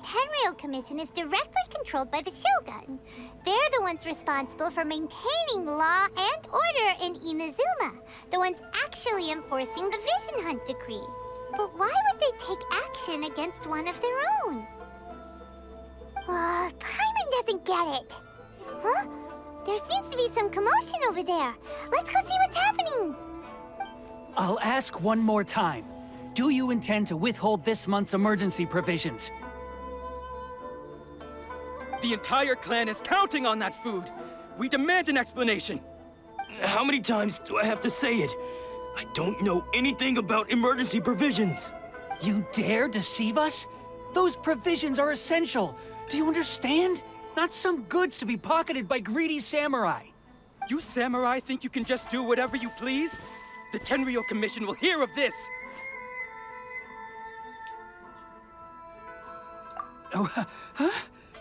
Tenryou Commission is directly controlled by the Shogun. They're the ones responsible for maintaining law and order in Inazuma, the ones actually enforcing the Vision Hunt Decree. But why would they take action against one of their own? Paimon doesn't get it. Huh? There seems to be some commotion over there. Let's go see what's happening. I'll ask one more time. Do you intend to withhold this month's emergency provisions? The entire clan is counting on that food. We demand an explanation. How many times do I have to say it? I don't know anything about emergency provisions. You dare deceive us? Those provisions are essential. Do you understand? Not some goods to be pocketed by greedy samurai. You samurai think you can just do whatever you please? The Tenryou Commission will hear of this. Oh, huh?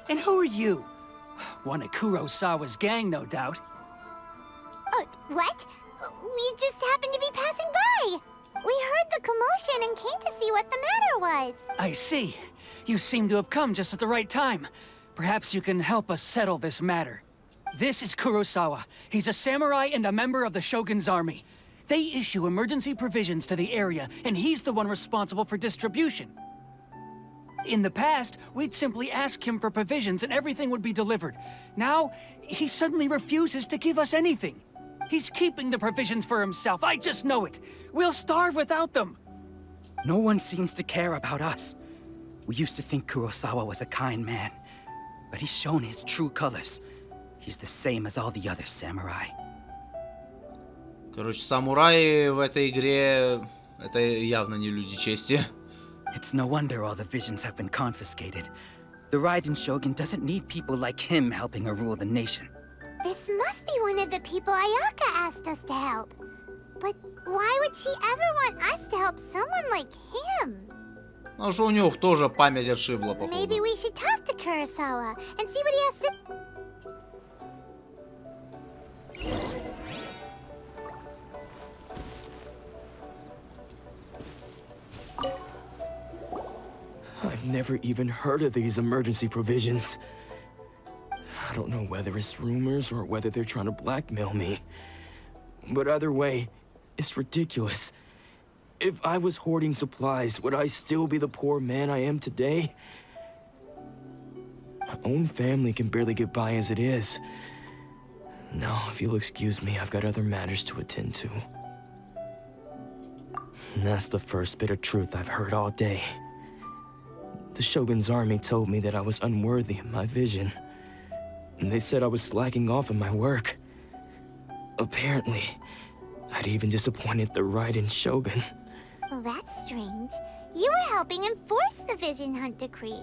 And who are you? One of Kurosawa's gang, no doubt. What? We just happened to be passing by. We heard the commotion and came to see what the matter was. I see. You seem to have come just at the right time. Perhaps you can help us settle this matter. This is Kurosawa. He's a samurai and a member of the Shogun's army. They issue emergency provisions to the area, and he's the one responsible for distribution. In the past, we'd simply ask him for provisions and everything would be delivered. Now, he suddenly refuses to give us anything. He's keeping the provisions for himself, I just know it. We'll starve without them. No one seems to care about us. We used to think Kurosawa was a kind man, but he's shown his true colors. He's the same as all the other samurai. Короче, самураи в этой игре это явно не люди чести. It's no wonder all the visions have been confiscated. The Raiden Shogun doesn't need people like him helping her rule the nation. This must be one of the people Ayaka asked us to help. But why would she ever want us to help someone like him? Ну что у него тоже память отшибла, походу. Maybe we should talk to Kurosawa and see what he has to... I've never even heard of these emergency provisions. I don't know whether it's rumors or whether they're trying to blackmail me. But either way, it's ridiculous. If I was hoarding supplies, would I still be the poor man I am today? My own family can barely get by as it is. Now, if you'll excuse me, I've got other matters to attend to. And that's the first bit of truth I've heard all day. The Shogun's army told me that I was unworthy of my vision. And they said I was slacking off in my work. Apparently, I'd even disappointed the Raiden Shogun. Well, that's strange. You were helping enforce the Vision Hunt Decree.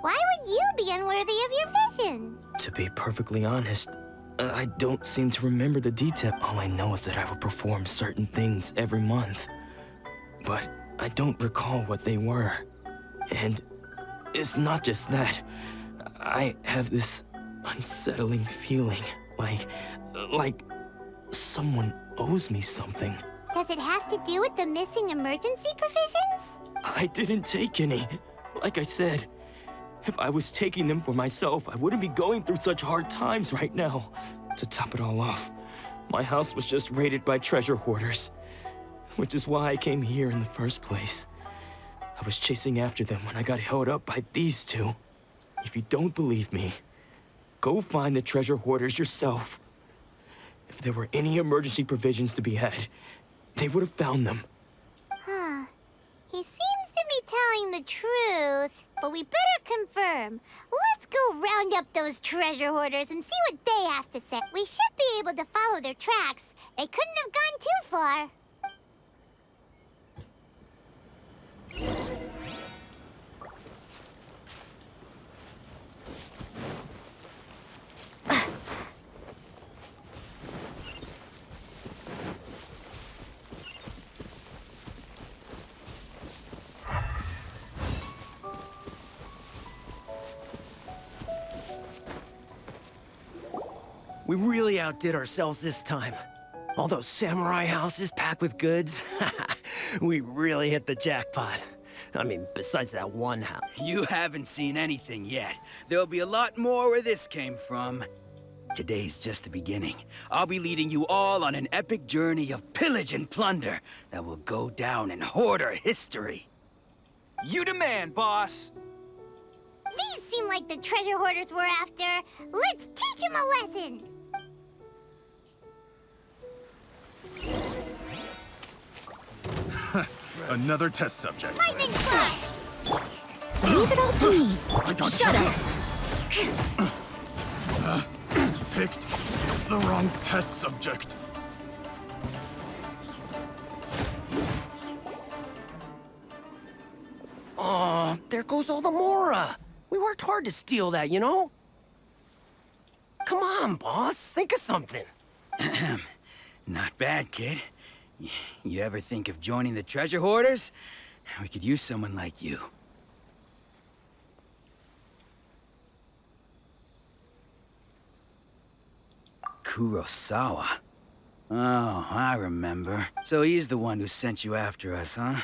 Why would you be unworthy of your vision? To be perfectly honest, I don't seem to remember the detail. All I know is that I would perform certain things every month. But I don't recall what they were. And it's not just that. I have this unsettling feeling, like someone owes me something. Does it have to do with the missing emergency provisions? I didn't take any. Like I said, if I was taking them for myself, I wouldn't be going through such hard times right now. To top it all off, my house was just raided by treasure hoarders, which is why I came here in the first place. I was chasing after them when I got held up by these two. If you don't believe me, go find the treasure hoarders yourself. If there were any emergency provisions to be had, they would have found them. Huh. He seems to be telling the truth, but we better confirm. Let's go round up those treasure hoarders and see what they have to say. We should be able to follow their tracks. They couldn't have gone too far. We really outdid ourselves this time. All those samurai houses packed with goods. We really hit the jackpot. I mean, besides that one house. You haven't seen anything yet. There'll be a lot more where this came from. Today's just the beginning. I'll be leading you all on an epic journey of pillage and plunder that will go down in hoarder history. You demand, boss. These seem like the treasure hoarders we're after. Let's teach them a lesson. Another test subject. Lightning flash! Leave it all to me. I got Shut you. up. Picked the wrong test subject. Aw, there goes all the Mora. We worked hard to steal that, you know? Come on, boss. Think of something. Not bad, kid. You ever think of joining the treasure hoarders? We could use someone like you. Kurosawa. Oh, I remember. So he's the one who sent you after us, huh?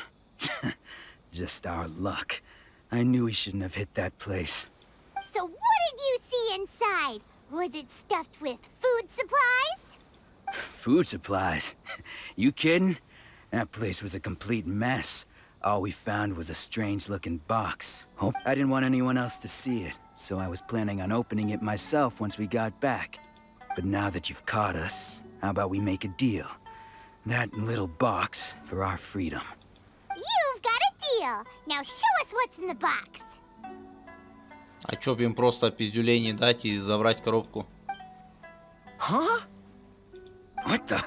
Just our luck. I knew he shouldn't have hit that place. So what did you see inside? Was it stuffed with food supplies? Food supplies? You kidding? That place was a complete mess. All we found was a strange-looking box. I didn't want anyone else to see it, so I was planning on opening it myself once we got back. But now that you've caught us, how about we make a deal? That little box for our freedom. You've got a deal. Now show us what's in the box. А чё бы им просто пиздюлей дать и забрать коробку? Huh? What the?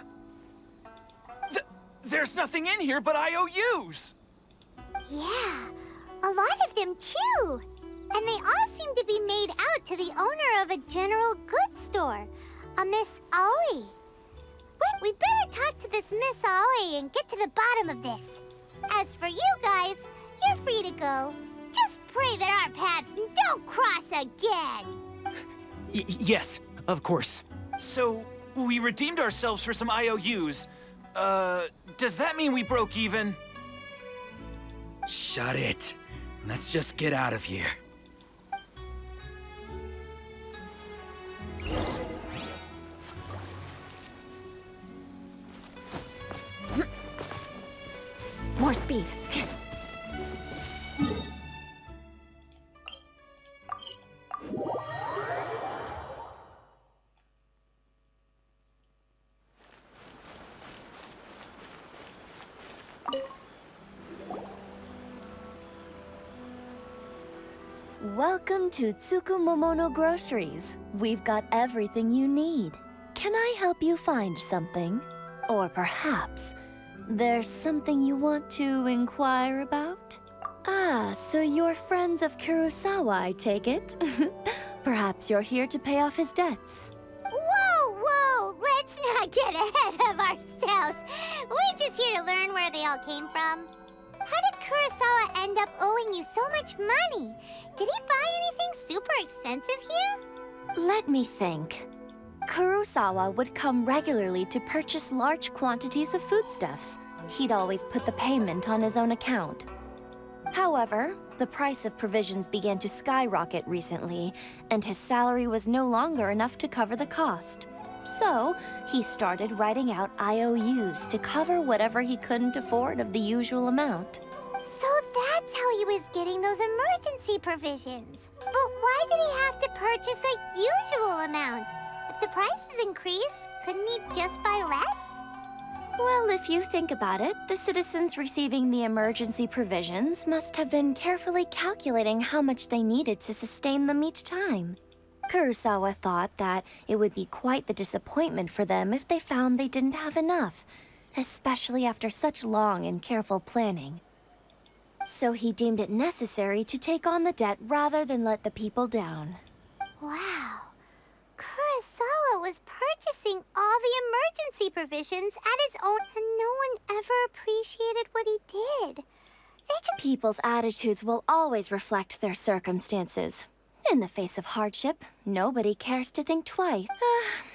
There's nothing in here but IOUs. Yeah, a lot of them too. And they all seem to be made out to the owner of a general goods store, a Miss Aoi. We better talk to this Miss Aoi and get to the bottom of this. As for you guys, you're free to go. Just pray that our paths don't cross again. Yes, of course. So, we redeemed ourselves for some IOUs. Does that mean we broke even? Shut it. Let's just get out of here. More speed. Welcome to Tsukumomono Groceries. We've got everything you need. Can I help you find something? Or perhaps there's something you want to inquire about? Ah, so you're friends of Kurosawa, I take it? Perhaps you're here to pay off his debts. Whoa, whoa, let's not get ahead of ourselves. We're just here to learn where they all came from. How did Kurosawa end up owing you so much money? Did he buy anything super expensive here? Let me think. Kurosawa would come regularly to purchase large quantities of foodstuffs. He'd always put the payment on his own account. However, the price of provisions began to skyrocket recently, and his salary was no longer enough to cover the cost. So, he started writing out IOUs to cover whatever he couldn't afford of the usual amount. So that's how he was getting those emergency provisions. But why did he have to purchase a usual amount? If the prices increased, couldn't he just buy less? Well, if you think about it, the citizens receiving the emergency provisions must have been carefully calculating how much they needed to sustain them each time. Kurosawa thought that it would be quite the disappointment for them if they found they didn't have enough, especially after such long and careful planning. So he deemed it necessary to take on the debt rather than let the people down. Wow. Kurosawa was purchasing all the emergency provisions at his own, and no one ever appreciated what he did. People's attitudes will always reflect their circumstances. In the face of hardship, nobody cares to think twice.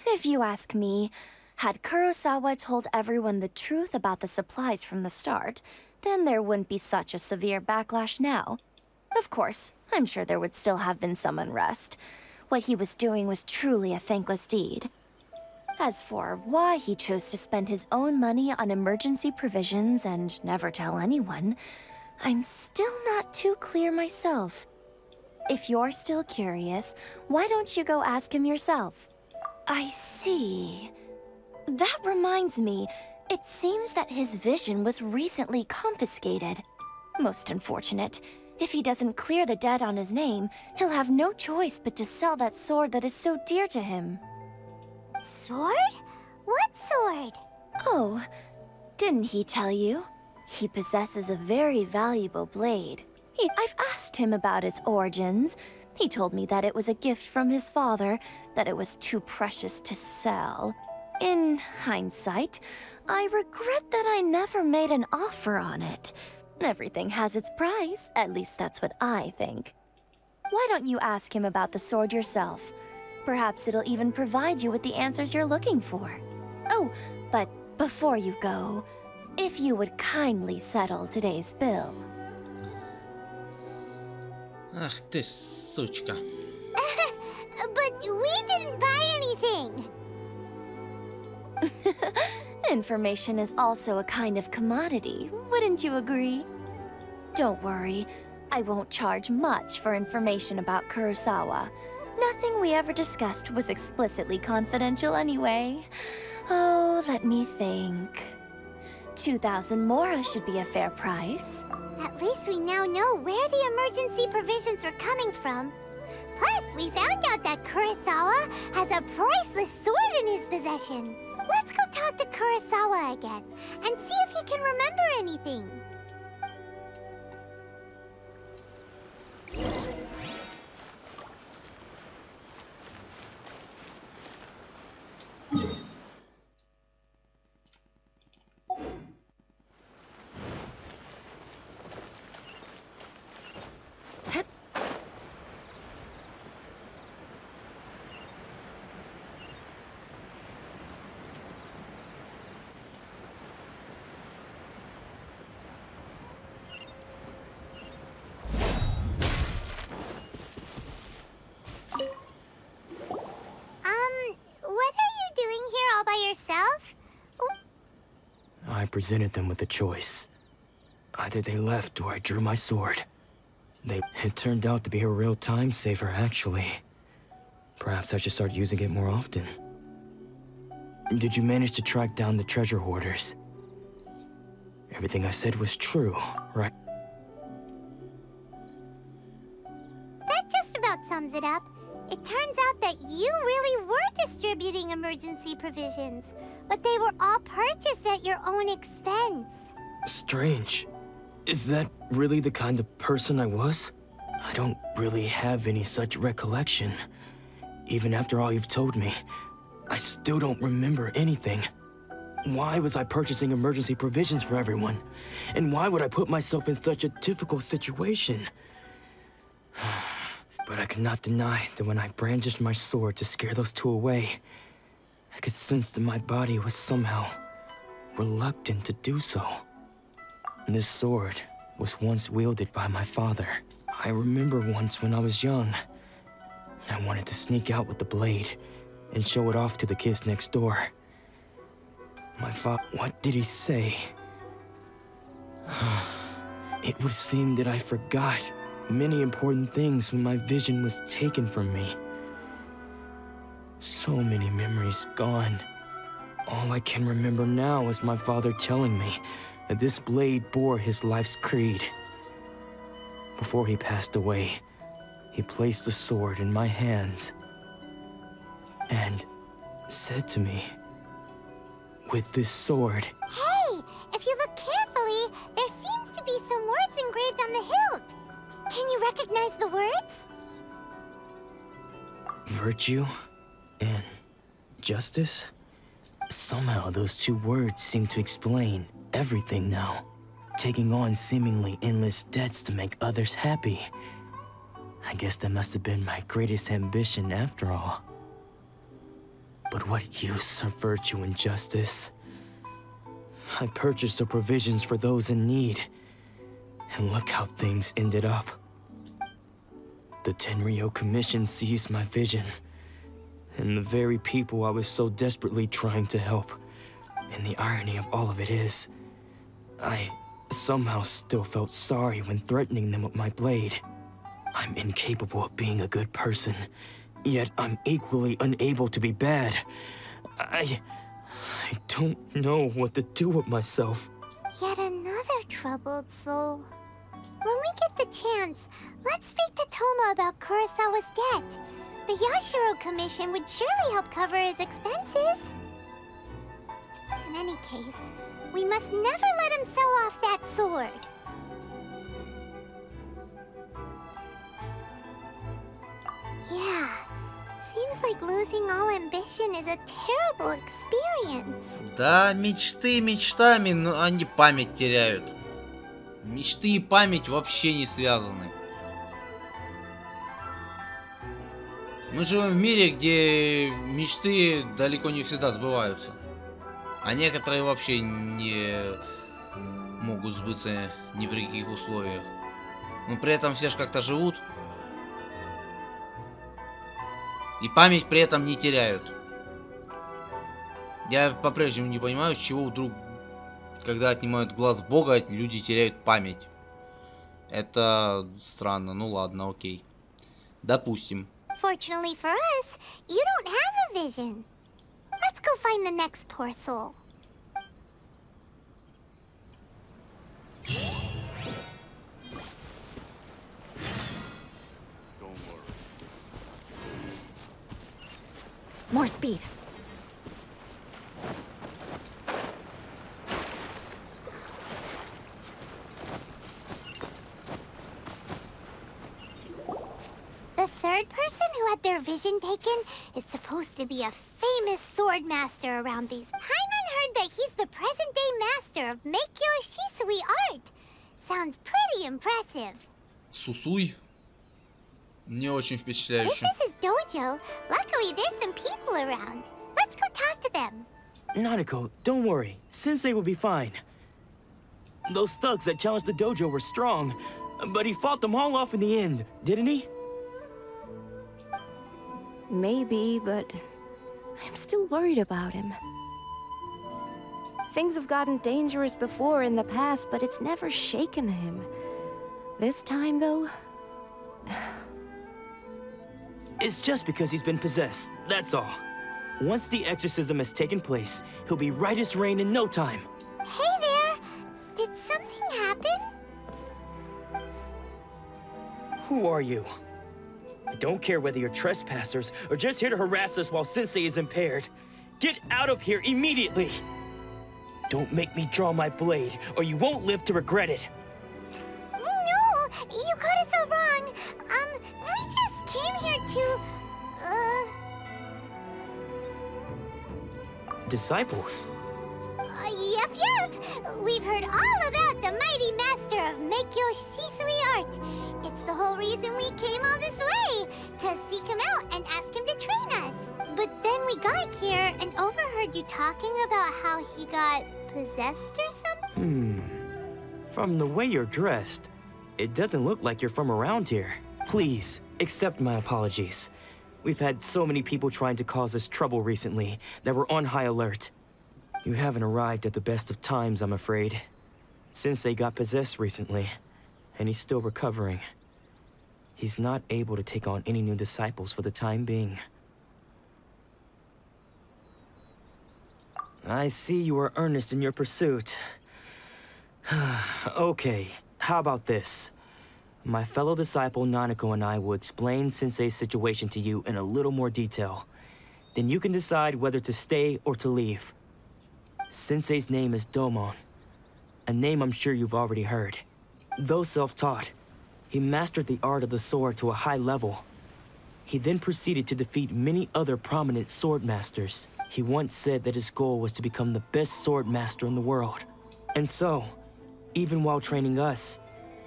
If you ask me, had Kurosawa told everyone the truth about the supplies from the start, then there wouldn't be such a severe backlash now. Of course, I'm sure there would still have been some unrest. What he was doing was truly a thankless deed. As for why he chose to spend his own money on emergency provisions and never tell anyone, I'm still not too clear myself. If you're still curious, why don't you go ask him yourself? I see. That reminds me, it seems that his vision was recently confiscated. Most unfortunate. If he doesn't clear the debt on his name, he'll have no choice but to sell that sword that is so dear to him. Sword? What sword? Oh, didn't he tell you? He possesses a very valuable blade. I've asked him about its origins. He told me that it was a gift from his father, that it was too precious to sell. In hindsight, I regret that I never made an offer on it. Everything has its price, at least that's what I think. Why don't you ask him about the sword yourself? Perhaps it'll even provide you with the answers you're looking for. Oh, but before you go, if you would kindly settle today's bill. Ах ты, сучка. But we didn't buy anything. Information is also a kind of commodity, wouldn't you agree? Don't worry, I won't charge much for information about Kurosawa. Nothing we ever discussed was explicitly confidential anyway. Oh, let me think. 2,000 mora should be a fair price. At least we now know where the emergency provisions are coming from. Plus, we found out that Kurosawa has a priceless sword in his possession. Let's go talk to Kurosawa again and see if he can remember anything. What are you doing here all by yourself? I presented them with a choice. Either they left or I drew my sword. It turned out to be a real time saver, actually. Perhaps I should start using it more often. Did you manage to track down the treasure hoarders? Everything I said was true, right? That just about sums it up. It turns out that you really were distributing emergency provisions, but they were all purchased at your own expense. Strange. Is that really the kind of person I was? I don't really have any such recollection. Even after all you've told me, I still don't remember anything. Why was I purchasing emergency provisions for everyone? And why would I put myself in such a difficult situation? But I could not deny that when I brandished my sword to scare those two away, I could sense that my body was somehow reluctant to do so. This sword was once wielded by my father. I remember once when I was young, I wanted to sneak out with the blade and show it off to the kids next door. My father, what did he say? It would seem that I forgot many important things when my vision was taken from me. So many memories gone. All I can remember now is my father telling me that this blade bore his life's creed. Before he passed away, he placed the sword in my hands and said to me, "With this sword..." Hey, if you look carefully, there seems to be some words engraved on the hilt. Can you recognize the words? Virtue and justice? Somehow those two words seem to explain everything now. Taking on seemingly endless debts to make others happy. I guess that must have been my greatest ambition after all. But what use are virtue and justice? I purchased the provisions for those in need. And look how things ended up. The Tenryo Commission seized my vision. And the very people I was so desperately trying to help. And the irony of all of it is, I somehow still felt sorry when threatening them with my blade. I'm incapable of being a good person, yet I'm equally unable to be bad. I don't know what to do with myself. Yet another troubled soul. When we get the chance, let's speak to Toma about Kurosawa's debt. The Yashiro Commission would surely help cover his expenses. In any case, we must never let him sell off that sword. Yeah, seems like losing all ambition is a terrible experience. Да, мечты мечтами, но они память теряют. Мечты и память вообще не связаны. Мы живем в мире, где мечты далеко не всегда сбываются. А некоторые вообще не могут сбыться ни при каких условиях. Но при этом все же как-то живут. И память при этом не теряют. Я по-прежнему не понимаю, с чего вдруг, когда отнимают глаз Бога, люди теряют память. Это странно. Ну ладно, окей. Допустим. Fortunately for us, you don't have a vision. Let's go find the next poor soul. More speed. The third person who had their vision taken is supposed to be a famous sword master around these. Paimon heard that he's the present-day master of Meikyo Shisui art. Sounds pretty impressive. Сусуй. Не очень This впечатляюще. is his dojo. Luckily, there's some people around. Let's go talk to them. Nanako, don't worry. Sensei will be fine. Those thugs that challenged the dojo were strong, but he fought them all off in the end, didn't he? Maybe, but I'm still worried about him. Things have gotten dangerous before in the past, but it's never shaken him. This time, though... It's just because he's been possessed, that's all. Once the exorcism has taken place, he'll be right as rain in no time. Hey there! Did something happen? Who are you? I don't care whether you're trespassers or just here to harass us while Sensei is impaired. Get out of here immediately! Don't make me draw my blade, or you won't live to regret it. No! You got it so wrong! We just came here to... Disciples? Yep. We've heard all about the mighty master of Meikyo Shisui art. It's the whole reason we came all this way, to seek him out and ask him to train us. But then we got here and overheard you talking about how he got possessed or something? From the way you're dressed, it doesn't look like you're from around here. Please, accept my apologies. We've had so many people trying to cause us trouble recently that we're on high alert. You haven't arrived at the best of times, I'm afraid. Sensei got possessed recently, and he's still recovering. He's not able to take on any new disciples for the time being. I see you are earnest in your pursuit. Okay, how about this? My fellow disciple Nanako and I will explain Sensei's situation to you in a little more detail. Then you can decide whether to stay or to leave. Sensei's name is Domon, a name I'm sure you've already heard. Though self-taught, he mastered the art of the sword to a high level. He then proceeded to defeat many other prominent sword masters. He once said that his goal was to become the best sword master in the world. And so, even while training us,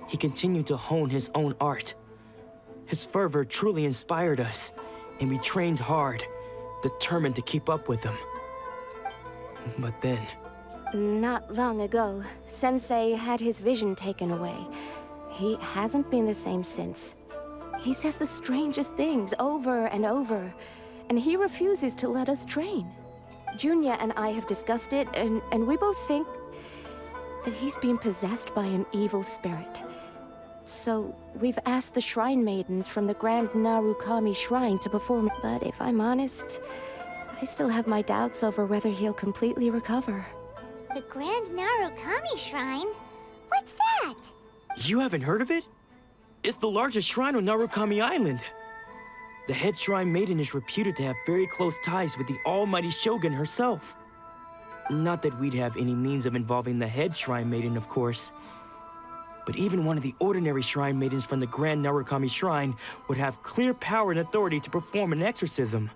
he continued to hone his own art. His fervor truly inspired us, and we trained hard, determined to keep up with him. But then, Not long ago, Sensei had his vision taken away. He hasn't been the same since. He says the strangest things over and over, and he refuses to let us train. Junya and I have discussed it, and we both think that he's being possessed by an evil spirit. So we've asked the shrine maidens from the Grand Narukami Shrine to perform it, but if I'm honest, I still have my doubts over whether he'll completely recover. The Grand Narukami Shrine? What's that? You haven't heard of it? It's the largest shrine on Narukami Island. The head shrine maiden is reputed to have very close ties with the almighty Shogun herself. Not that we'd have any means of involving the head shrine maiden, of course. But even one of the ordinary shrine maidens from the Grand Narukami Shrine would have clear power and authority to perform an exorcism.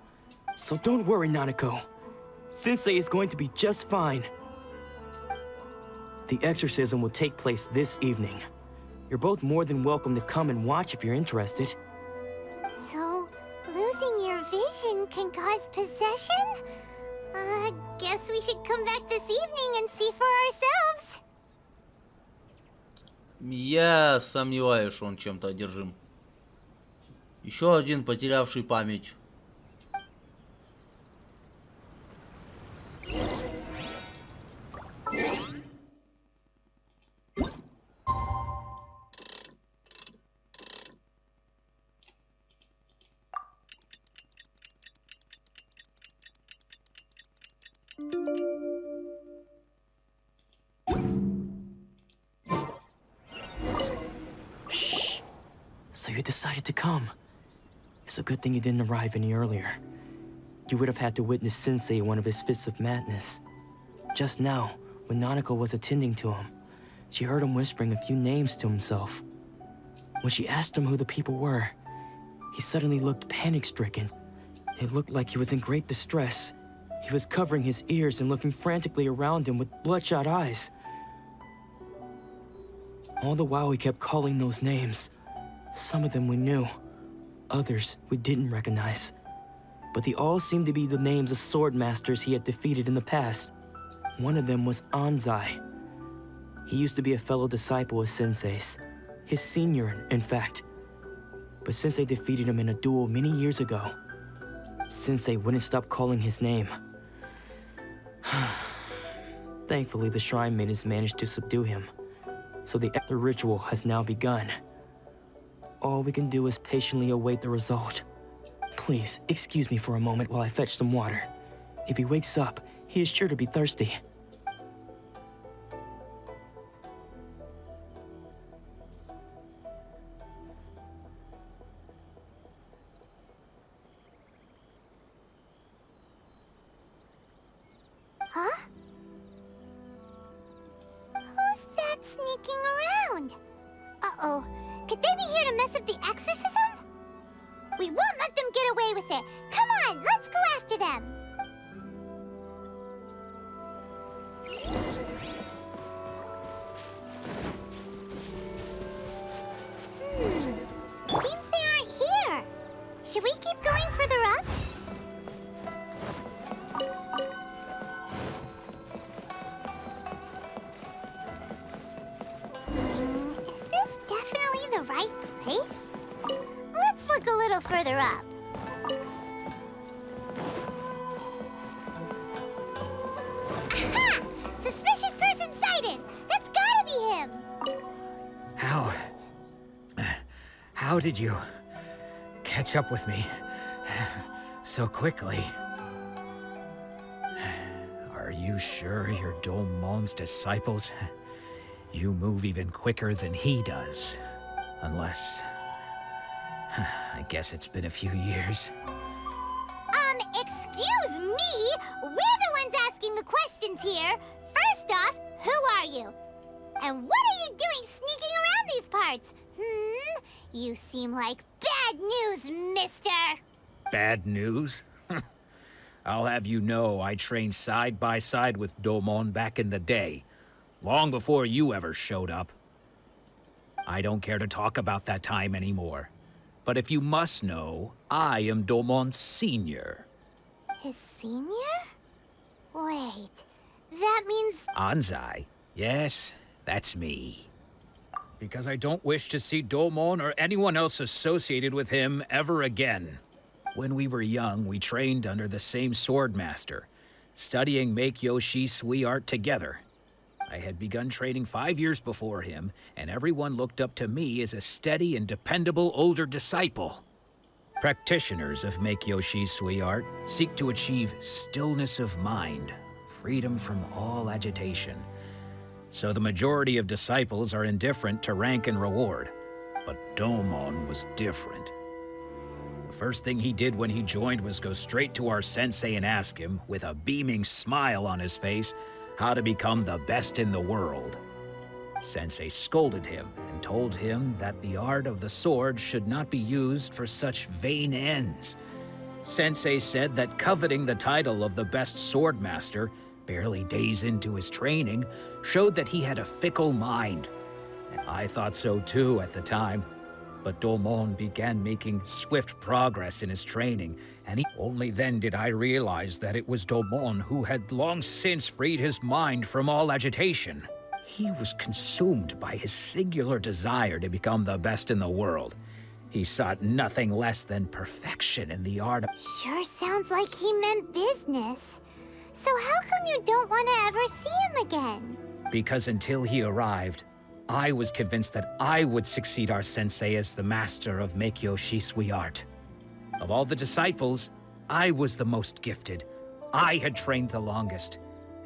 So don't worry, Nanako. Sensei is going to be just fine. The exorcism will take place this evening. You're both more than welcome to come and watch if you're interested. So, losing your vision can cause possession? Guess we should come back this evening and see for ourselves. Я сомневаюсь, что он чем-то одержим. Еще один потерявший память. So you decided to come. It's a good thing you didn't arrive any earlier. You would have had to witness Sensei one of his fits of madness. Just now, when Nanako was attending to him, she heard him whispering a few names to himself. When she asked him who the people were, he suddenly looked panic-stricken. It looked like he was in great distress. He was covering his ears and looking frantically around him with bloodshot eyes. All the while he kept calling those names. Some of them we knew, others we didn't recognize. But they all seemed to be the names of sword masters he had defeated in the past. One of them was Anzai. He used to be a fellow disciple of Sensei's, his senior, in fact. But Sensei defeated him in a duel many years ago. Sensei wouldn't stop calling his name. Thankfully, the shrine maidens managed to subdue him, so the ritual has now begun. All we can do is patiently await the result. Please, excuse me for a moment while I fetch some water. If he wakes up, he is sure to be thirsty. Huh? Who's that sneaking around? Uh-oh. Could they be here to mess up the exorcism? We won't let them get away with it. Come on, let's go after them. Seems they aren't here. Should we keep going further up? Is this definitely the right place? Let's look a little further up. Aha! Suspicious person sighted! That's gotta be him! How did you catch up with me so quickly? Are you sure you're Domon's disciples? You move even quicker than he does. Unless... I guess it's been a few years. Excuse me? We're the ones asking the questions here. First off, who are you? And what are you doing sneaking around these parts? You seem like bad news, mister. Bad news? I'll have you know I trained side by side with Domon back in the day, long before you ever showed up. I don't care to talk about that time anymore. But if you must know, I am Domon's senior. His senior? Wait, That means... Anzai? Yes, that's me. Because I don't wish to see Domon or anyone else associated with him ever again. When we were young, we trained under the same swordmaster, studying Make-Yoshi Sui art together. I had begun training 5 years before him, and everyone looked up to me as a steady and dependable older disciple. Practitioners of Make-Yoshi Sui art seek to achieve stillness of mind, freedom from all agitation. So the majority of disciples are indifferent to rank and reward. But Domon was different. The first thing he did when he joined was go straight to our sensei and ask him, with a beaming smile on his face, how to become the best in the world. Sensei scolded him and told him that the art of the sword should not be used for such vain ends. Sensei said that coveting the title of the best swordmaster, barely days into his training, showed that he had a fickle mind. And I thought so too at the time. But Domon began making swift progress in his training, and only then did I realize that it was Domon who had long since freed his mind from all agitation. He was consumed by his singular desire to become the best in the world. He sought nothing less than perfection in the art of... Sure sounds like he meant business. So how come you don't want to ever see him again? Because until he arrived, I was convinced that I would succeed our sensei as the master of Make-Yoshi Sui art. Of all the disciples, I was the most gifted. I had trained the longest.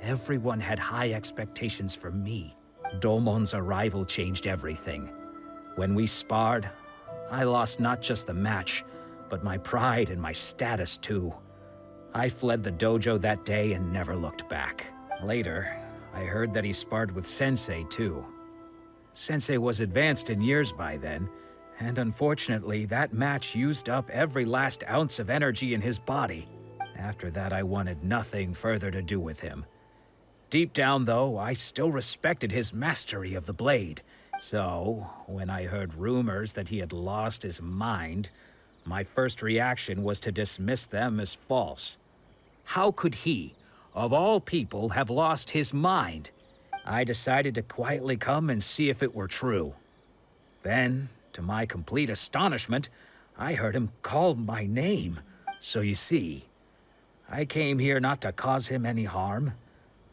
Everyone had high expectations from me. Domon's arrival changed everything. When we sparred, I lost not just the match, but my pride and my status too. I fled the dojo that day and never looked back. Later, I heard that he sparred with Sensei too. Sensei was advanced in years by then, and unfortunately that match used up every last ounce of energy in his body. After that, I wanted nothing further to do with him. Deep down though, I still respected his mastery of the blade. So, when I heard rumors that he had lost his mind, my first reaction was to dismiss them as false. How could he, of all people, have lost his mind? I decided to quietly come and see if it were true. Then, to my complete astonishment, I heard him call my name. So you see, I came here not to cause him any harm.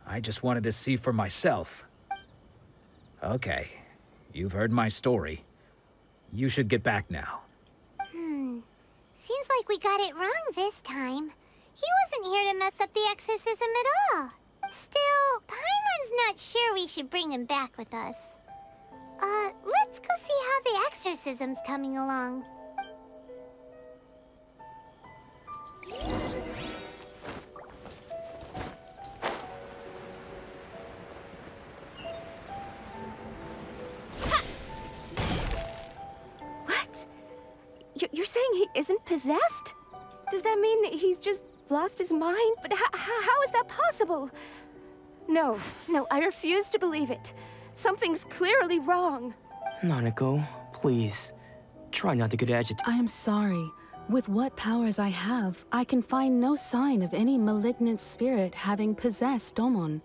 I just wanted to see for myself. Okay, you've heard my story. You should get back now. Seems like we got it wrong this time. He wasn't here to mess up the exorcism at all. Still, Paimon's not sure we should bring him back with us. Let's go see how the exorcism's coming along. What? You're saying he isn't possessed? Does that mean he's just lost his mind? But how is that possible? No, I refuse to believe it. Something's clearly wrong. Nanako, please. Try not to get agitated. I am sorry. With what powers I have, I can find no sign of any malignant spirit having possessed Domon.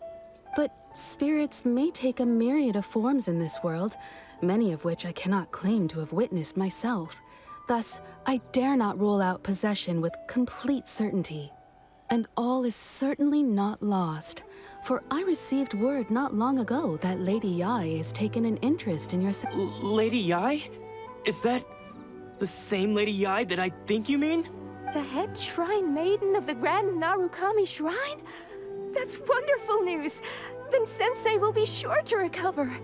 But spirits may take a myriad of forms in this world, many of which I cannot claim to have witnessed myself. Thus, I dare not rule out possession with complete certainty. And all is certainly not lost, for I received word not long ago that Lady Yai has taken an interest in your... Lady Yai? Is that the same Lady Yai that I think you mean? The head shrine maiden of the Grand Narukami Shrine? That's wonderful news! Then Sensei will be sure to recover.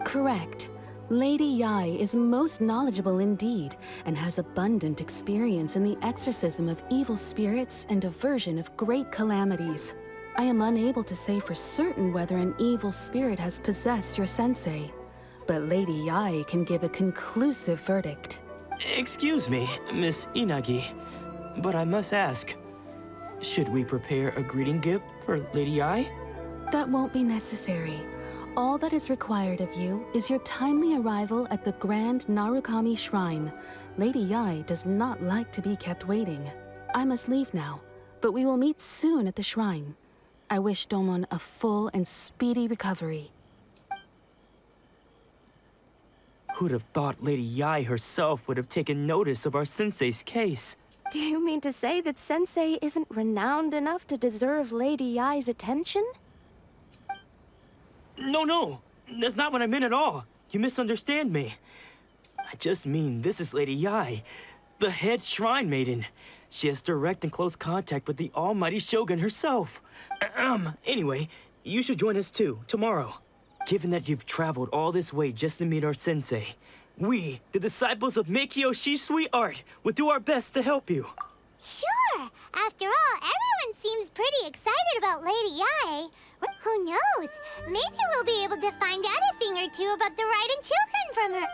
Correct. Lady Yai is most knowledgeable indeed, and has abundant experience in the exorcism of evil spirits and aversion of great calamities. I am unable to say for certain whether an evil spirit has possessed your sensei, but Lady Yai can give a conclusive verdict. Excuse me, Miss Inagi, but I must ask, should we prepare a greeting gift for Lady Yai? That won't be necessary. All that is required of you is your timely arrival at the Grand Narukami Shrine. Lady Yai does not like to be kept waiting. I must leave now, but we will meet soon at the shrine. I wish Domon a full and speedy recovery. Who'd have thought Lady Yai herself would have taken notice of our sensei's case? Do you mean to say that Sensei isn't renowned enough to deserve Lady Yai's attention? No, that's not what I meant at all. You misunderstand me. I just mean this is Lady Yai, the head shrine maiden. She has direct and close contact with the almighty Shogun herself. Anyway, you should join us too, tomorrow. Given that you've traveled all this way just to meet our sensei, we, the disciples of Meikyo Shisui Art, will do our best to help you. Sure! After all, everyone seems pretty excited about Lady Yai. Who knows? Maybe we'll be able to find out a thing or two about the Raiden children from her.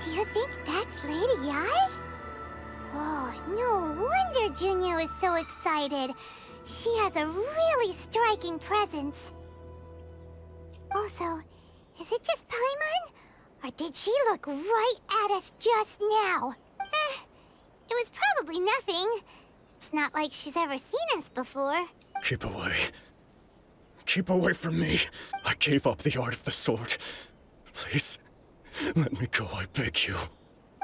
Do you think that's Lady Yai? Oh, no wonder Junyo is so excited. She has a really striking presence. Also, is it just Paimon? Or did she look right at us just now? It was probably nothing. It's not like she's ever seen us before. Keep away. Keep away from me. I gave up the art of the sword. Please, let me go, I beg you.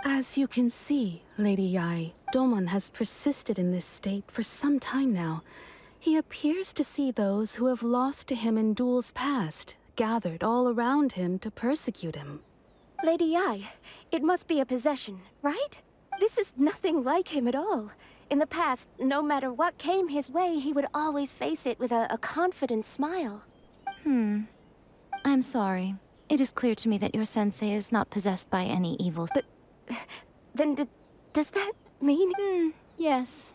As you can see, Lady Yai, Domon has persisted in this state for some time now. He appears to see those who have lost to him in duels past, gathered all around him to persecute him. Lady Yai, it must be a possession, right? This is nothing like him at all. In the past, no matter what came his way, he would always face it with a confident smile. I'm sorry. It is clear to me that your sensei is not possessed by any evil. But then does that mean... Yes.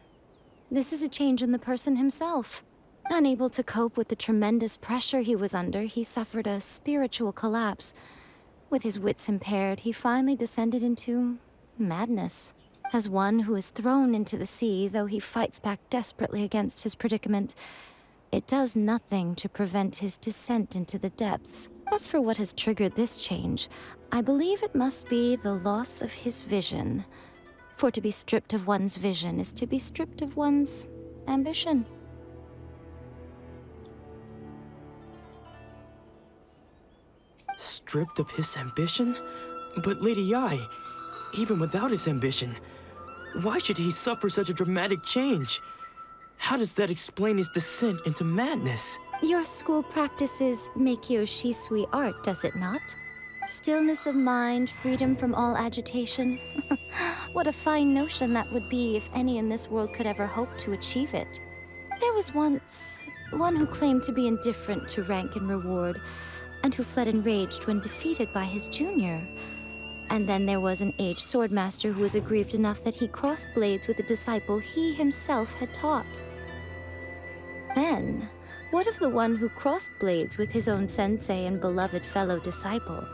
This is a change in the person himself. Unable to cope with the tremendous pressure he was under, he suffered a spiritual collapse. With his wits impaired, he finally descended into madness. As one who is thrown into the sea, though he fights back desperately against his predicament, it does nothing to prevent his descent into the depths. As for what has triggered this change, I believe it must be the loss of his vision. For to be stripped of one's vision is to be stripped of one's ambition. Stripped of his ambition? But Lady Yai, even without his ambition, why should he suffer such a dramatic change? How does that explain his descent into madness? Your school practices Meikyo Shisui art, does it not? Stillness of mind, freedom from all agitation. What a fine notion that would be if any in this world could ever hope to achieve it. There was once one who claimed to be indifferent to rank and reward, and who fled enraged when defeated by his junior. And then there was an aged swordmaster who was aggrieved enough that he crossed blades with a disciple he himself had taught. Then, what of the one who crossed blades with his own sensei and beloved fellow disciple,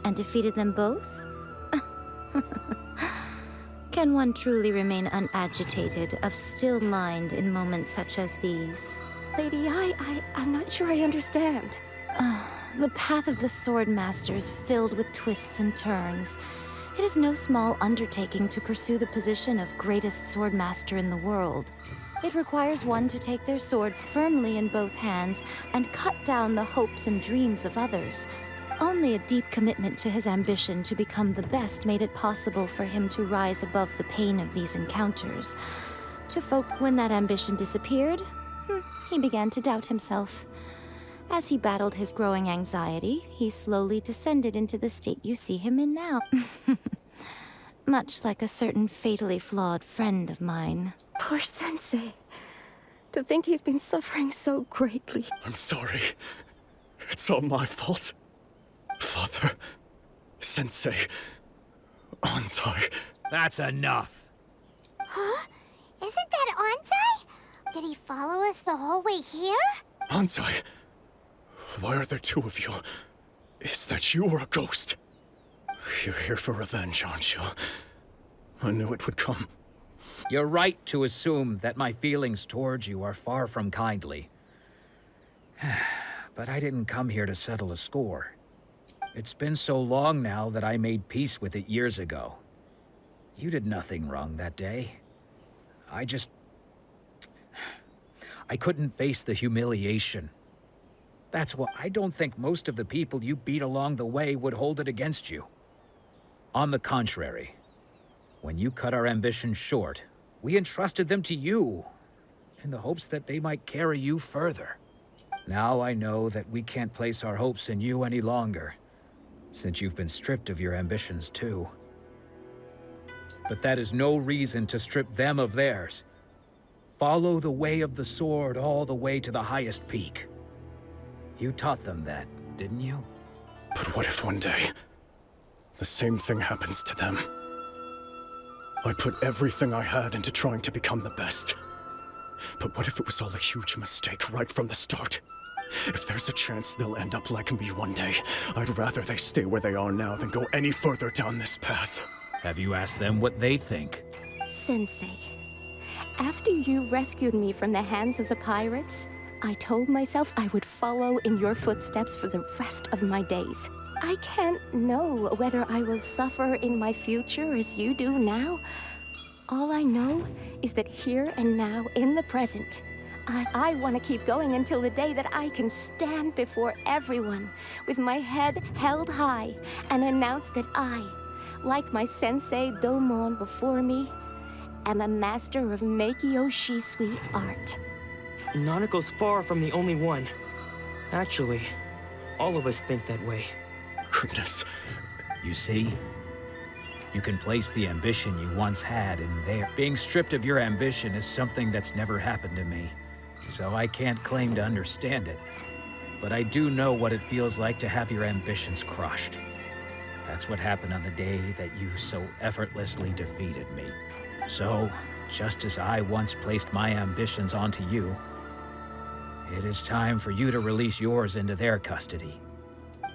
and defeated them both? Can one truly remain unagitated, of still mind in moments such as these? Lady Yai, I'm not sure I understand. The path of the swordmaster is filled with twists and turns. It is no small undertaking to pursue the position of greatest swordmaster in the world. It requires one to take their sword firmly in both hands and cut down the hopes and dreams of others. Only a deep commitment to his ambition to become the best made it possible for him to rise above the pain of these encounters. When that ambition disappeared, he began to doubt himself. As he battled his growing anxiety, he slowly descended into the state you see him in now. Much like a certain fatally flawed friend of mine. Poor Sensei. To think he's been suffering so greatly. I'm sorry. It's all my fault. Father, Sensei, Anzai. That's enough. Huh? Isn't that Anzai? Did he follow us the whole way here? Anzai, why are there two of you? Is that you or a ghost? You're here for revenge, aren't you? I knew it would come. You're right to assume that my feelings towards you are far from kindly. But I didn't come here to settle a score. It's been so long now that I made peace with it years ago. You did nothing wrong that day. I couldn't face the humiliation. That's why I don't think most of the people you beat along the way would hold it against you. On the contrary, when you cut our ambitions short, we entrusted them to you, in the hopes that they might carry you further. Now I know that we can't place our hopes in you any longer, since you've been stripped of your ambitions too. But that is no reason to strip them of theirs. Follow the way of the sword all the way to the highest peak. You taught them that, didn't you? But what if one day, the same thing happens to them? I put everything I had into trying to become the best. But what if it was all a huge mistake right from the start? If there's a chance they'll end up like me one day, I'd rather they stay where they are now than go any further down this path. Have you asked them what they think? Sensei, after you rescued me from the hands of the pirates, I told myself I would follow in your footsteps for the rest of my days. I can't know whether I will suffer in my future as you do now. All I know is that here and now, in the present, I want to keep going until the day that I can stand before everyone with my head held high and announce that I, like my sensei Domon before me, am a master of Meikyo Shisui art. Nanako's far from the only one. Actually, all of us think that way. Goodness. You see? You can place the ambition you once had in there. Being stripped of your ambition is something that's never happened to me, so I can't claim to understand it. But I do know what it feels like to have your ambitions crushed. That's what happened on the day that you so effortlessly defeated me. So, just as I once placed my ambitions onto you, it is time for you to release yours into their custody.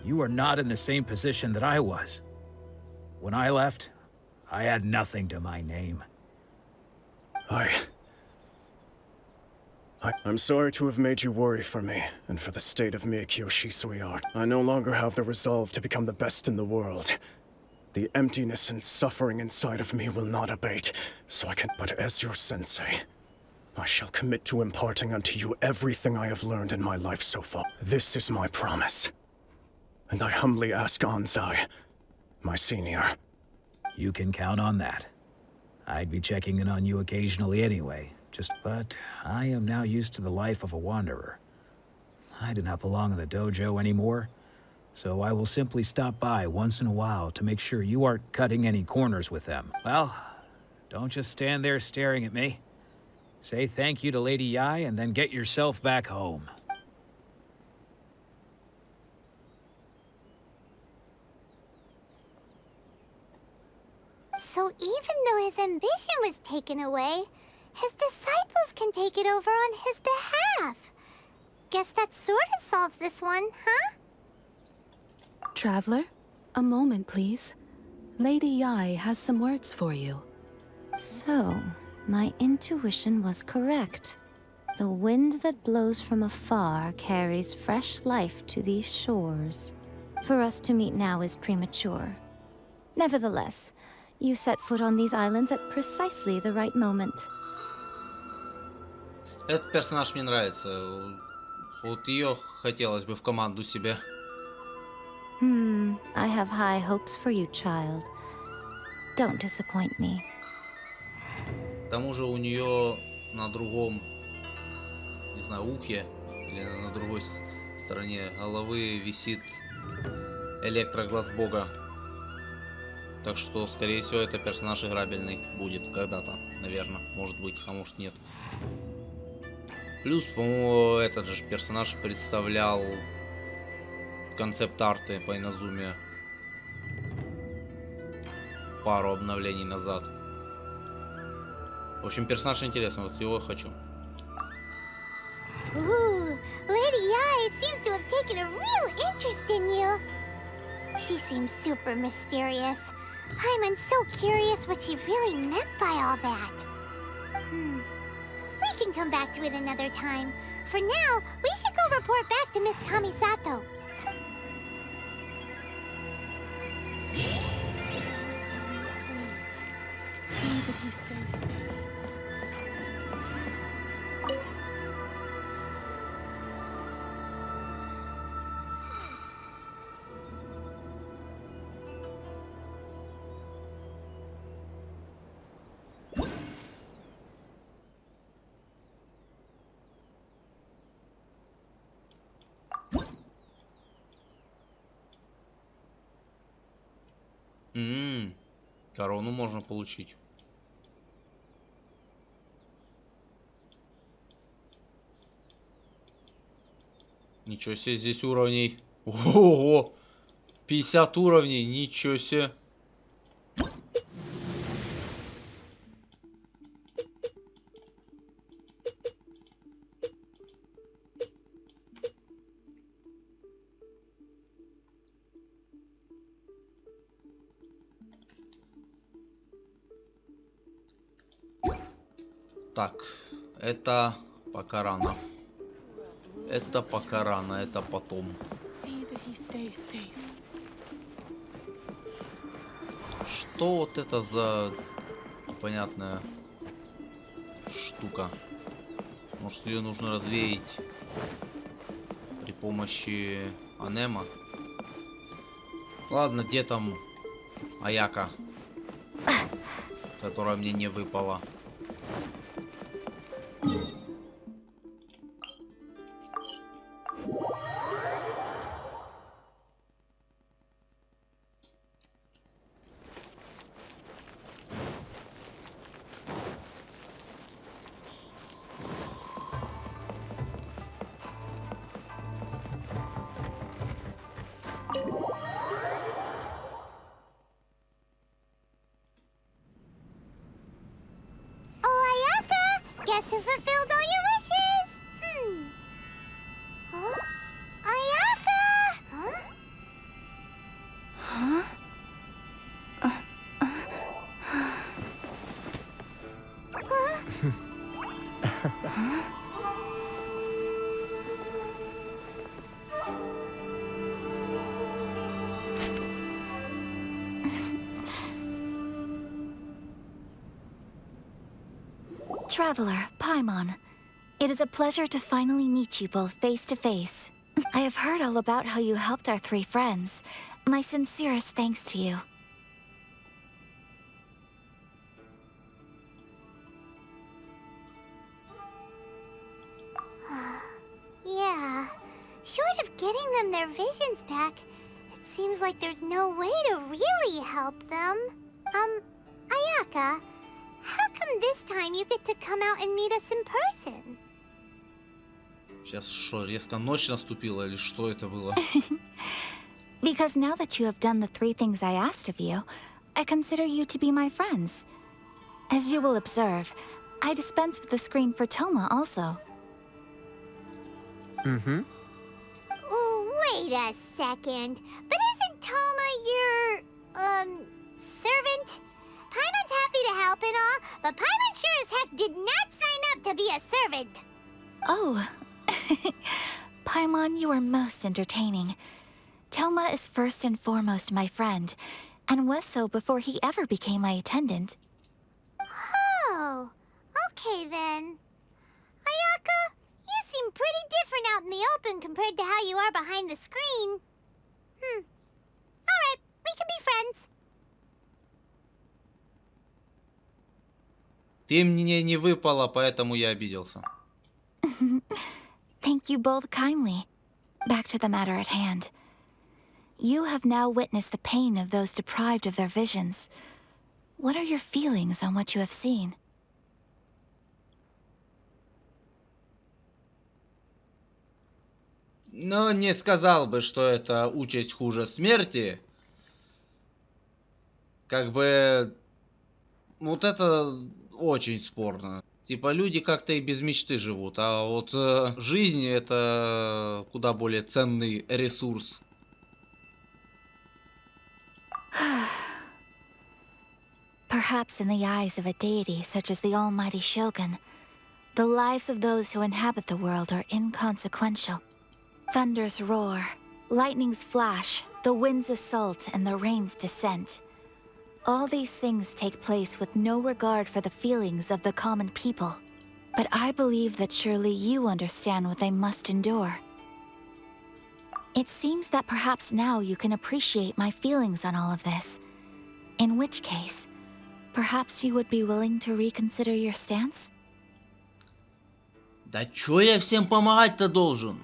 You are not in the same position that I was. When I left, I had nothing to my name. I'm sorry to have made you worry for me, and for the state of Meikyo Shisui art. I no longer have the resolve to become the best in the world. The emptiness and suffering inside of me will not abate, so I can... But as your sensei, I shall commit to imparting unto you everything I have learned in my life so far. This is my promise. And I humbly ask Anzai, my senior. You can count on that. I'd be checking in on you occasionally anyway. But I am now used to the life of a wanderer. I do not belong in the dojo anymore, so I will simply stop by once in a while to make sure you aren't cutting any corners with them. Well, don't just stand there staring at me. Say thank you to Lady Yai and then get yourself back home. So even though his ambition was taken away, his disciples can take it over on his behalf. Guess that sort of solves this one, huh? Traveler, a moment, please. Lady Yai has some words for you. So, my intuition was correct. The wind that blows from afar carries fresh life to these shores. For us to meet now is premature. Nevertheless, you set foot on these islands at precisely the right moment. Этот персонаж мне нравится. Вот ее хотелось бы в команду себе. I have high hopes for you, child. Don't disappoint me. К тому же у нее на другом, не знаю, ухе или на другой В стороне головы висит электроглаз бога. Так что, скорее всего, это персонаж играбельный будет когда-то, наверное. Может быть, а может нет. Плюс, по-моему, этот же персонаж представлял концепт-арты по Иназуме пару обновлений назад. В общем, персонаж интересный, вот его хочу. Ooh, Lady Ai seems to have taken a real interest in you. She seems super mysterious. I'm so curious what she really meant by all that. We can come back to it another time. For now, we should go report back to Miss Kamisato. See that he stays safe. Корону можно получить. Ничего себе, здесь уровней. Ого! 50 уровней, ничего себе. Так, это пока рано. Это пока рано, это потом. Что вот это за непонятная штука? Может, ее нужно развеять при помощи анема? Ладно, где там Аяка, которая мне не выпала? Guess who fulfilled all your wishes? Huh? Ayaka! Huh? Traveler, Paimon. It is a pleasure to finally meet you both face to face. I have heard all about how you helped our three friends. My sincerest thanks to you. Yeah. Short of getting them their visions back, it seems like there's no way to really help them. Ayaka, how come this time you get to come out and meet us in person? Сейчас что, резко ночь наступила или что это было? Because now that you have done the three things I asked of you, I consider you to be my friends. As you will observe, I dispense with the screen for Toma also. Mm-hmm. Wait a second. But isn't Toma your, servant? Paimon's happy to help and all, but Paimon sure as heck did not sign up to be a servant. Oh. Paimon, you are most entertaining. Toma is first and foremost my friend, and was so before he ever became my attendant. Oh, okay then. Ayaka, you seem pretty different out in the open compared to how you are behind the screen. Alright, we can be friends. Ты мне не выпала, поэтому я обиделся. Thank you both kindly. Back to the matter at hand. You have now witnessed the pain of those deprived of their visions. What are your feelings on what you have seen? Но не сказал бы, что это участь хуже смерти. Как бы... Вот это очень спорно. Типа люди как-то и без мечты живут, а вот жизнь это куда более ценный ресурс. Perhaps in the eyes of a deity such as the almighty Shogun, the lives of those who inhabit the world are inconsequential. Thunders roar, lightnings flash, the winds assault, and the rains descent. All these things take place with no regard for the feelings of the common people. But I believe that surely you understand what they must endure. It seems that perhaps now you can appreciate my feelings on all of this. In which case, perhaps you would be willing to reconsider your stance? Да чё я всем помогать-то должен?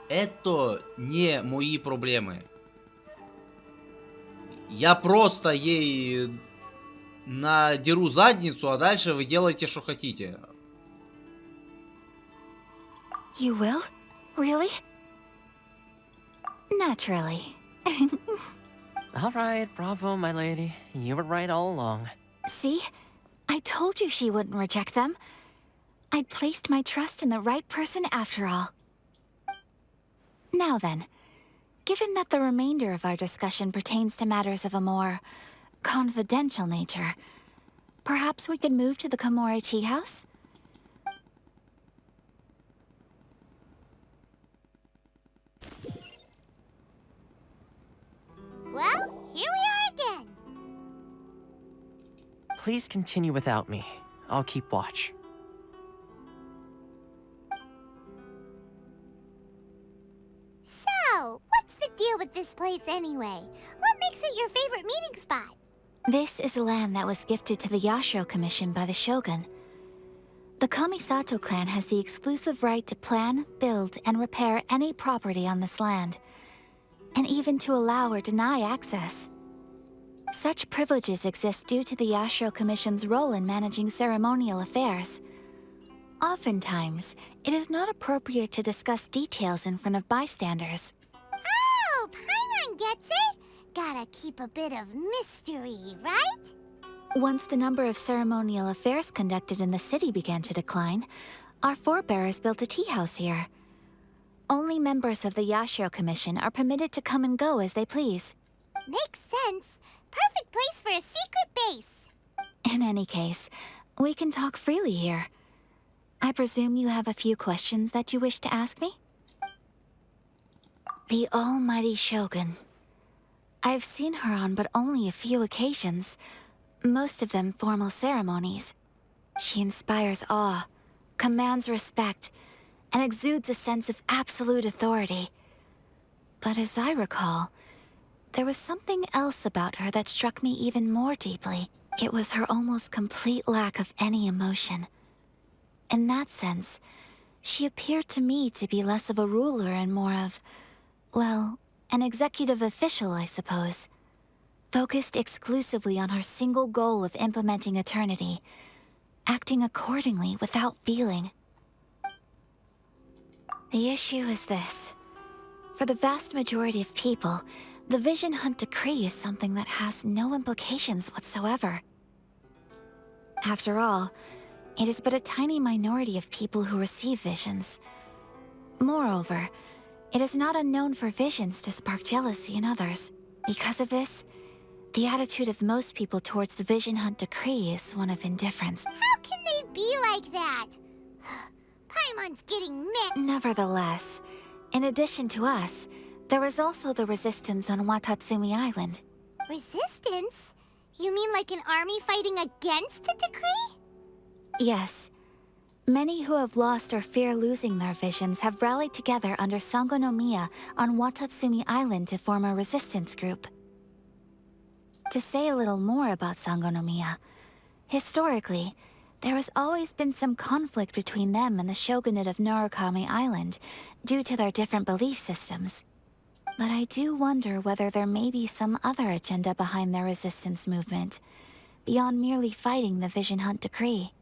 Это не мои проблемы. Я просто ей надеру задницу, а дальше вы делаете, что хотите. You will? Really? Naturally. All right, bravo, my lady. You were right all along. See? I told you she wouldn't reject them. I'd placed my trust in the right person after all. Now then, given that the remainder of our discussion pertains to matters of a more confidential nature, perhaps we could move to the Komori tea house? Well, here we are again. Please continue without me. I'll keep watch. So, what's the deal with this place anyway? What makes it your favorite meeting spot? This is land that was gifted to the Yashiro Commission by the Shogun. The Kamisato clan has the exclusive right to plan, build, and repair any property on this land, and even to allow or deny access. Such privileges exist due to the Yashiro Commission's role in managing ceremonial affairs. Oftentimes, it is not appropriate to discuss details in front of bystanders. Oh, Paimon gets it. Gotta keep a bit of mystery, right? Once the number of ceremonial affairs conducted in the city began to decline, our forebears built a tea house here. Only members of the Yashiro Commission are permitted to come and go as they please. Makes sense. Perfect place for a secret base. In any case, we can talk freely here. I presume you have a few questions that you wish to ask me? The almighty Shogun. I've seen her on but only a few occasions, most of them formal ceremonies. She inspires awe, commands respect, and exudes a sense of absolute authority. But as I recall, there was something else about her that struck me even more deeply. It was her almost complete lack of any emotion. In that sense, she appeared to me to be less of a ruler and more of, well, an executive official, I suppose. Focused exclusively on her single goal of implementing eternity, acting accordingly without feeling. The issue is this. For the vast majority of people, the Vision Hunt Decree is something that has no implications whatsoever. After all, it is but a tiny minority of people who receive visions. Moreover, it is not unknown for visions to spark jealousy in others. Because of this, the attitude of most people towards the Vision Hunt Decree is one of indifference. How can they be like that? Paimon's getting mixed. Nevertheless, in addition to us, there is also the resistance on Watatsumi Island. Resistance? You mean like an army fighting against the decree? Yes. Many who have lost or fear losing their visions have rallied together under Sangonomiya on Watatsumi Island to form a resistance group. To say a little more about Sangonomiya, historically, There has always been some conflict between them and the shogunate of Narukami Island, due to their different belief systems. But I do wonder whether there may be some other agenda behind their resistance movement, beyond merely fighting the Vision Hunt decree.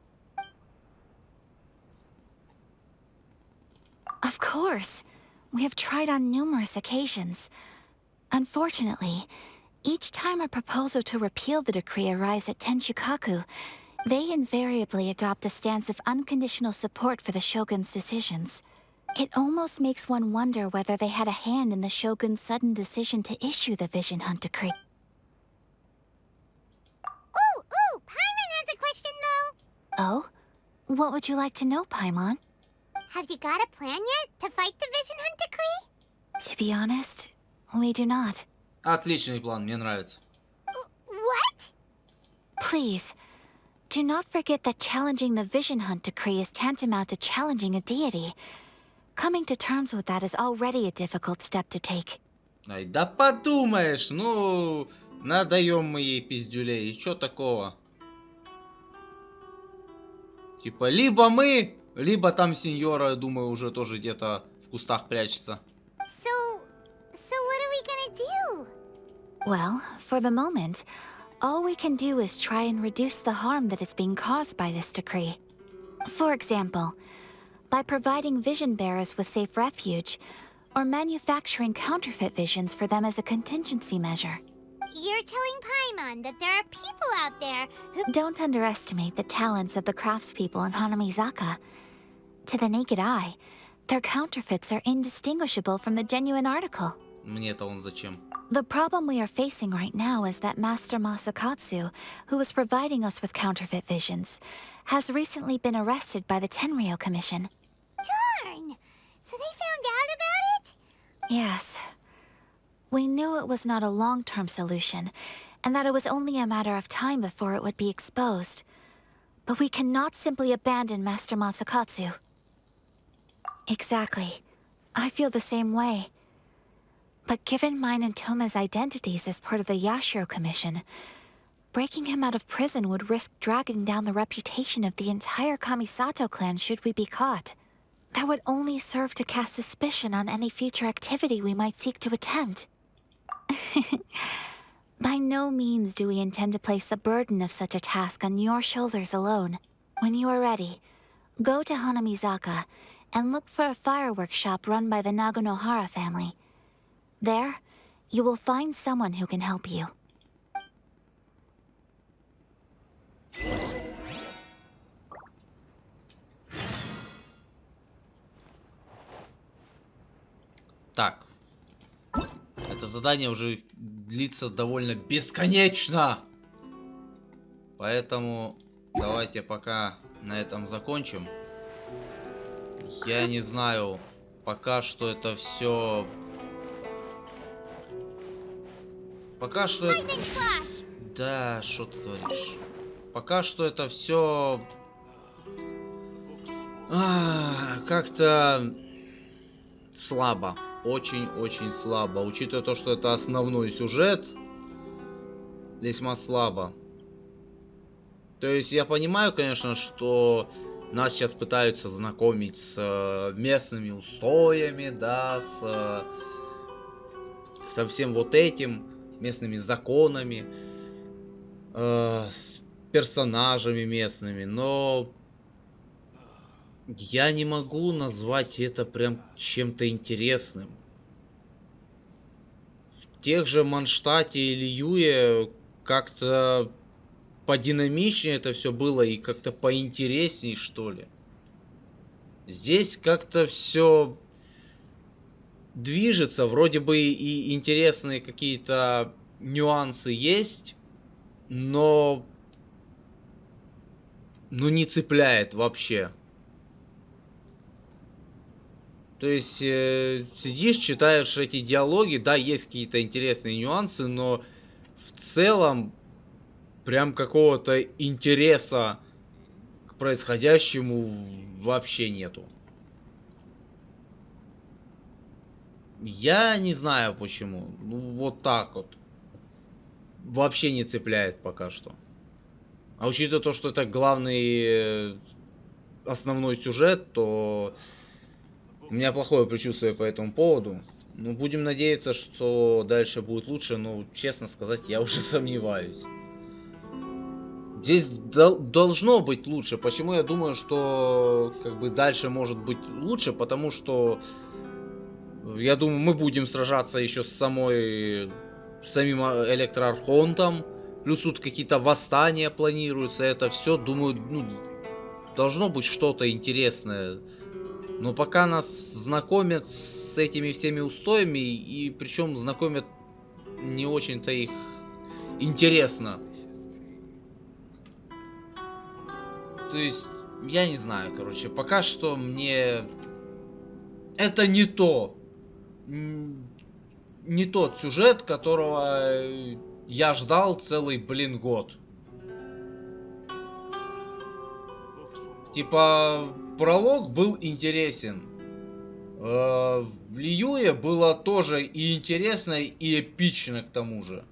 Of course! We have tried on numerous occasions. Unfortunately, each time a proposal to repeal the decree arrives at Tenshukaku, they invariably adopt a stance of unconditional support for the Shogun's decisions. It almost makes one wonder whether they had a hand in the Shogun's sudden decision to issue the Vision Hunt decree. Ooh, Paimon has a question though. Oh? What would you like to know, Paimon? Have you got a plan yet to fight the Vision Hunt decree? To be honest, we do not. Отличный план, мне нравится. What? Please, do not forget that challenging the Vision Hunt decree is tantamount to challenging a deity. Coming to terms with that is already a difficult step to take. Ай, да подумаешь, ну, надаем мы ей пиздюлей, и чё такого? Типа, либо мы, либо там сеньора, я думаю, уже тоже где-то в кустах прячется. So what are we gonna do? Well, for the moment, all we can do is try and reduce the harm that is being caused by this decree. For example, by providing vision bearers with safe refuge, or manufacturing counterfeit visions for them as a contingency measure. You're telling Paimon that there are people out there who... Don't underestimate the talents of the craftspeople in Hanamizaka. To the naked eye, their counterfeits are indistinguishable from the genuine article. Мне-то он зачем? The problem we are facing right now is that Master Masakatsu, who was providing us with counterfeit visions, has recently been arrested by the Tenryou Commission. Darn! So they found out about it? Yes. We knew it was not a long-term solution, and that it was only a matter of time before it would be exposed. But we cannot simply abandon Master Masakatsu. Exactly. I feel the same way. But given mine and Toma's identities as part of the Yashiro Commission, breaking him out of prison would risk dragging down the reputation of the entire Kamisato clan should we be caught. That would only serve to cast suspicion on any future activity we might seek to attempt. By no means do we intend to place the burden of such a task on your shoulders alone. When you are ready, go to Hanamizaka and look for a fireworks shop run by the Naganohara family. There, you will find someone who can help you. Так. Это задание уже длится довольно бесконечно. Поэтому давайте пока на этом закончим. Я не знаю, пока что это все... Пока что... Да, что ты творишь? Пока что это все... как-то слабо. Очень-очень слабо. Учитывая то, что это основной сюжет, весьма слабо. То есть я понимаю, конечно, что нас сейчас пытаются знакомить с местными устоями, да, со всем вот этим, местными законами, с персонажами местными, но я не могу назвать это прям чем-то интересным. В тех же Манштате или Юе как-то подинамичнее это все было и как-то поинтересней, что ли. Здесь как-то все движется, вроде бы и интересные какие-то нюансы есть, но не цепляет вообще. То есть сидишь, читаешь эти диалоги, да, есть какие-то интересные нюансы, но в целом прям какого-то интереса к происходящему вообще нету. Я не знаю почему. Ну, вот так вот. Вообще не цепляет пока что. А учитывая то, что это главный основной сюжет, то у меня плохое предчувствие по этому поводу. Ну, будем надеяться, что дальше будет лучше, но, честно сказать, я уже сомневаюсь. Здесь должно быть лучше. Почему я думаю, что как бы дальше может быть лучше? Потому что я думаю, мы будем сражаться еще с самим электроархонтом. Плюс тут какие-то восстания планируются. Это все, думаю, ну, должно быть что-то интересное. Но пока нас знакомят с этими всеми устоями, и причем знакомят не очень-то их интересно. То есть, я не знаю, короче, пока что мне это не то. Не тот сюжет, которого я ждал целый, блин, год. Типа, пролог был интересен. В Лиюе было тоже и интересно, и эпично к тому же.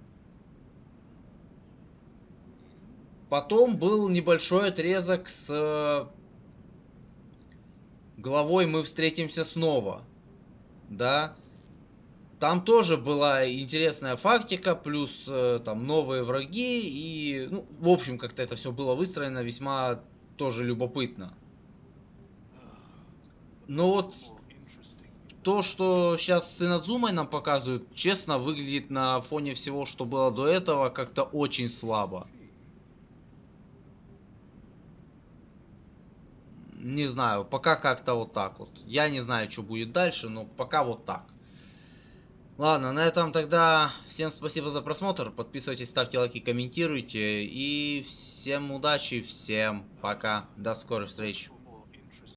Потом был небольшой отрезок с главой «Мы встретимся снова». Да. Там тоже была интересная фактика, плюс там новые враги. И, ну, в общем, как-то это все было выстроено весьма тоже любопытно. Но вот то, что сейчас с Инадзумой нам показывают, честно, выглядит на фоне всего, что было до этого, как-то очень слабо. Не знаю, пока как-то вот так вот. Я не знаю, что будет дальше, но пока вот так. Ладно, на этом тогда всем спасибо за просмотр. Подписывайтесь, ставьте лайки, комментируйте. И всем удачи, всем пока. До скорых встреч.